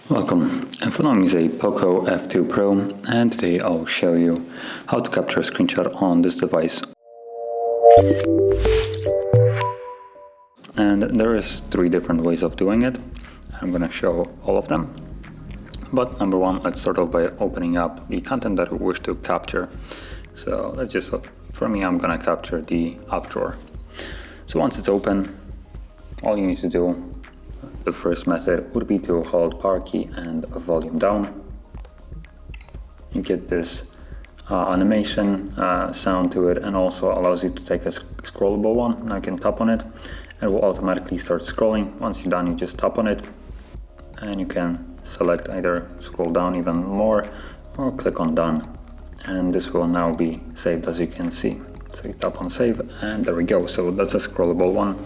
Welcome, XIAOMI is a Poco F2 Pro, and today I'll show you how to capture a screenshot on this device. And there is 3 different ways of doing it. I'm gonna show all of them. But number one, let's start off by opening up the content that we wish to capture. So let's just, for me, I'm gonna capture the app drawer. So once it's open, all you need to do, the first method would be to hold power key and volume down. You get this animation sound to it, and also allows you to take a scrollable one. Now you can tap on it and it will automatically start scrolling. Once you're done, you just tap on it and you can select either scroll down even more or click on done, and this will now be saved, as you can see. So you tap on save and there we go. So that's a scrollable one.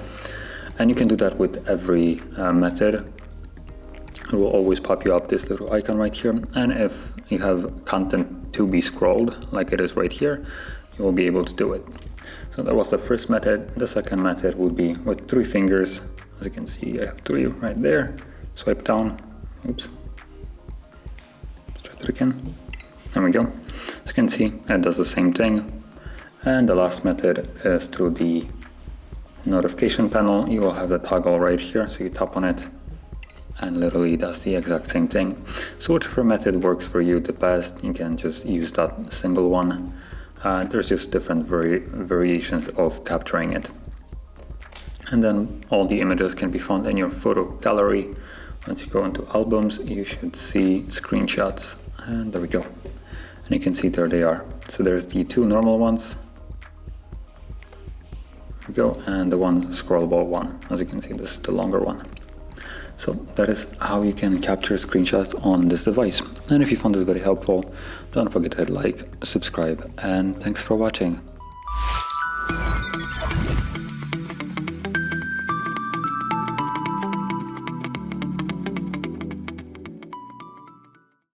And you can do that with every method. It will always pop you up this little icon right here. And if you have content to be scrolled, like it is right here, you will be able to do it. So that was the first method. The second method would be with 3 fingers. As you can see, I have 3 right there. Swipe down. Oops. Let's try that again. There we go. As you can see, it does the same thing. And the last method is through the notification panel. You will have the toggle right here, so you tap on it and literally does the exact same thing. So whichever method works for you the best, you can just use that single one. There's just different variations of capturing it. And then all the images can be found in your photo gallery. Once you go into albums, you should see screenshots, and there we go. And you can see there they are. So there's the 2 normal ones, go, and the one scrollable one. As you can see, this is the longer one. So that is how you can capture screenshots on this device. And if you found this very helpful, don't forget to hit like, subscribe, and thanks for watching.